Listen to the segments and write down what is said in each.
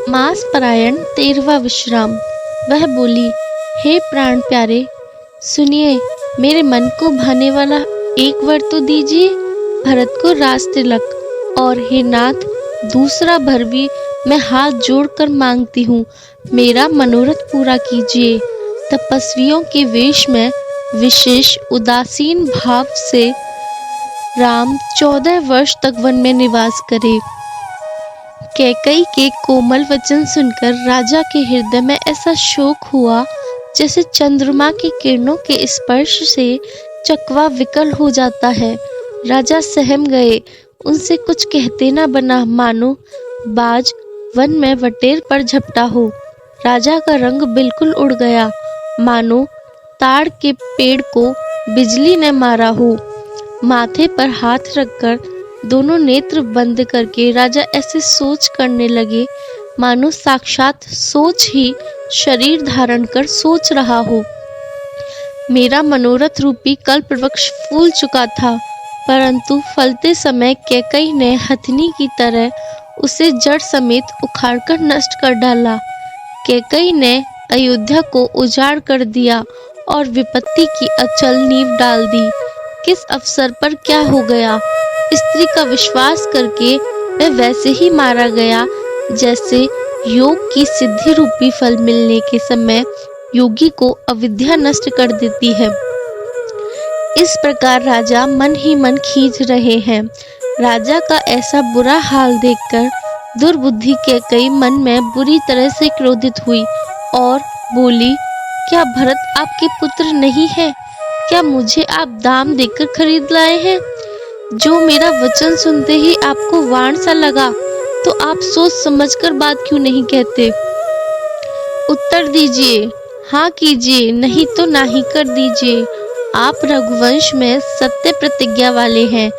मास परायण 13वां विश्राम। वह बोली, हे प्राण प्यारे, सुनिए, मेरे मन को भाने वाला एक वर तो दीजिए, भरत को राज तिलक। और हे नाथ, दूसरा भर भी मैं हाथ जोड़कर मांगती हूँ, मेरा मनोरथ पूरा कीजिए। तपस्वियों के वेश में विशेष उदासीन भाव से राम 14 वर्ष तक वन में निवास करे। कैकई के कोमल वचन सुनकर राजा के हृदय में ऐसा शोक हुआ जैसे चंद्रमा की किरणों के स्पर्श से चकवा विकल हो जाता है। राजा सहम गए, उनसे कुछ कहते न बना, मानो बाज वन में वटेर पर झपटा हो। राजा का रंग बिल्कुल उड़ गया, मानो ताड़ के पेड़ को बिजली ने मारा हो। माथे पर हाथ रखकर दोनों नेत्र बंद करके राजा ऐसे सोच करने लगे मानो साक्षात सोच ही शरीर धारण कर सोच रहा हो। मेरा मनोरथ रूपी कल्प वृक्ष फूल चुका था, परंतु फलते समय कैकई ने हथिनी की तरह उसे जड़ समेत उखाड़कर नष्ट कर डाला। कैकई ने अयोध्या को उजाड़ कर दिया और विपत्ति की अचल नींव डाल दी। किस अवसर पर क्या हो गया? स्त्री का विश्वास करके वह वैसे ही मारा गया जैसे योग की सिद्धि रूपी फल मिलने के समय योगी को अविद्या नष्ट कर देती है। इस प्रकार राजा मन ही मन खींच रहे हैं। राजा का ऐसा बुरा हाल देखकर दुर्बुद्धि कैकई मन में बुरी तरह से क्रोधित हुई और बोली, क्या भरत आपके पुत्र नहीं है? क्या मुझे आप दाम देकर खरीद लाए हैं? जो मेरा वचन सुनते ही आपको वाण सा लगा, तो आप सोच समझकर बात क्यों नहीं कहते? उत्तर दीजिए, हाँ कीजिए, नहीं तो नाही कर दीजिए। आप रघुवंश में सत्य प्रतिज्ञा वाले हैं।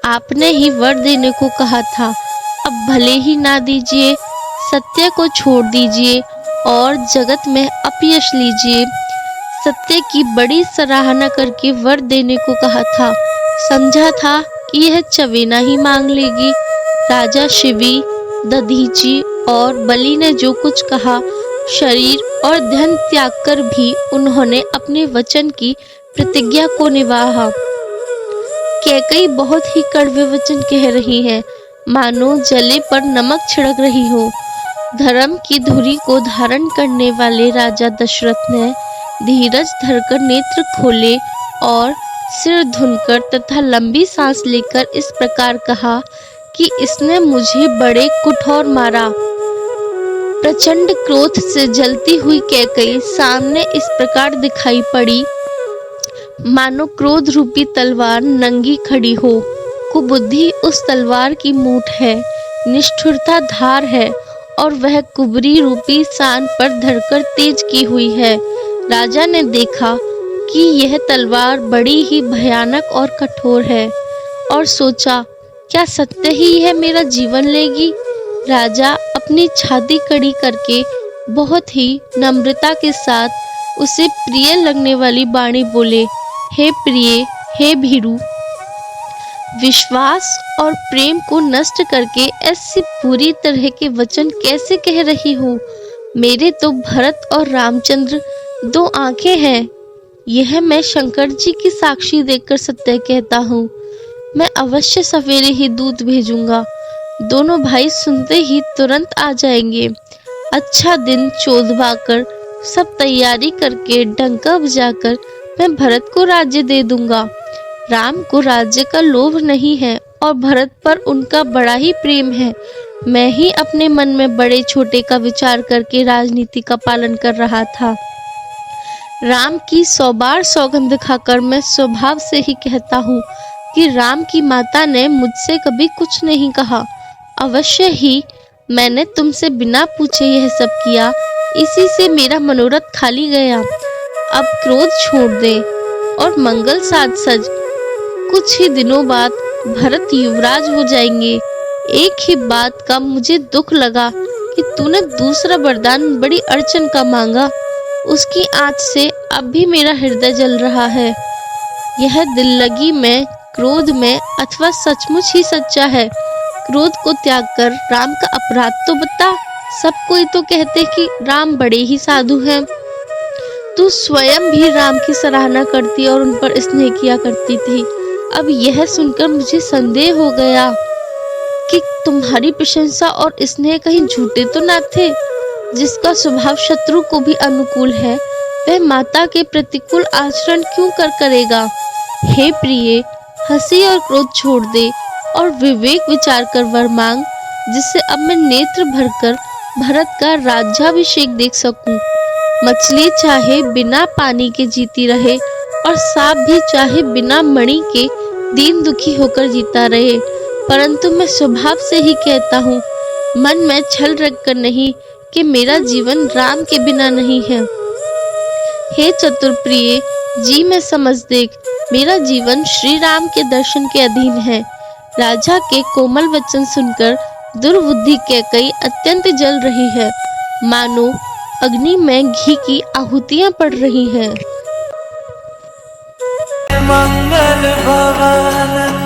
आपने ही वर देने को कहा था, अब भले ही ना दीजिए, सत्य को छोड़ दीजिए और जगत में अपयश लीजिए। सत्य की बड़ी सराहना करके वर देने को कहा था, समझा था कि यह चवेना ही मांग लेगी। राजा शिवी, दधीची और बलि ने जो कुछ कहा, शरीर और धन त्याग कर भी उन्होंने अपने वचन की प्रतिज्ञा को निभाया। कैकई बहुत ही कड़वे वचन कह रही है, मानो जले पर नमक छिड़क रही हो। धर्म की धुरी को धारण करने वाले राजा दशरथ ने धीरज धरकर नेत्र खोले और सिर धुनकर तथा लंबी सांस लेकर इस प्रकार कहा कि इसने मुझे बड़े कुठौर मारा। प्रचंड क्रोध से जलती हुई कैकई सामने इस प्रकार दिखाई पड़ी, मानो क्रोध रूपी तलवार नंगी खड़ी हो। कुबुद्धि उस तलवार की मूठ है, निष्ठुरता धार है और वह कुबरी रूपी सान पर धरकर तेज की हुई है। राजा ने देखा कि यह तलवार बड़ी ही भयानक और कठोर है और सोचा, क्या सत्य ही यह मेरा जीवन लेगी? राजा अपनी छाती कड़ी करके बहुत ही नम्रता के साथ उसे प्रिय लगने वाली वाणी बोले, हे प्रिय, हे भीरु, विश्वास और प्रेम को नष्ट करके ऐसी बुरी तरह के वचन कैसे कह रही हो? मेरे तो भरत और रामचंद्र दो आंखें हैं। यह मैं शंकर जी की साक्षी देकर सत्य कहता हूँ। मैं अवश्य सवेरे ही दूत भेजूंगा, दोनों भाई सुनते ही तुरंत आ जाएंगे। अच्छा दिन चोदवा कर सब तैयारी करके डंका बजाकर मैं भरत को राज्य दे दूंगा। राम को राज्य का लोभ नहीं है और भरत पर उनका बड़ा ही प्रेम है। मैं ही अपने मन में बड़े छोटे का विचार करके राजनीति का पालन कर रहा था। राम की 100 बार सौगंध खाकर मैं स्वभाव से ही कहता हूँ कि राम की माता ने मुझसे कभी कुछ नहीं कहा। अवश्य ही मैंने तुमसे बिना पूछे यह सब किया, इसी से मेरा मनोरथ खाली गया। अब क्रोध छोड़ दे और मंगल साध सज। कुछ ही दिनों बाद भरत युवराज हो जाएंगे। एक ही बात का मुझे दुख लगा कि तूने दूसरा वरदान बड़ी अड़चन का मांगा। उसकी आँच से अब भी मेरा हृदय जल रहा है। यह दिल लगी में, क्रोध में अथवा सचमुच ही सच्चा है? क्रोध को त्याग कर राम का अपराध तो बता। सब कोई तो कहते कि राम बड़े ही साधु हैं। तू स्वयं भी राम की सराहना करती और उन पर स्नेह किया करती थी। अब यह सुनकर मुझे संदेह हो गया कि तुम्हारी प्रशंसा और स्नेह कहीं झूठे तो ना थे। जिसका स्वभाव शत्रु को भी अनुकूल है, वह माता के प्रतिकूल आचरण क्यों करेगा। हे प्रिय, हंसी और क्रोध छोड़ दे और विवेक विचार कर वर मांग, जिससे अब मैं नेत्र भरकर भरत का राज्याभिषेक देख सकूं। मछली चाहे बिना पानी के जीती रहे और सांप भी चाहे बिना मणि के दीन दुखी होकर जीता रहे, परंतु मैं स्वभाव से ही कहता हूँ, मन में छल रखकर नहीं, कि मेरा जीवन राम के बिना नहीं है। हे चतुर प्रिय, जी मैं समझ देख, मेरा जीवन श्री राम के दर्शन के अधीन है। राजा के कोमल वचन सुनकर दुर्बुद्धि कैकई अत्यंत जल रही है, मानो अग्नि में घी की आहुतियां पड़ रही हैं।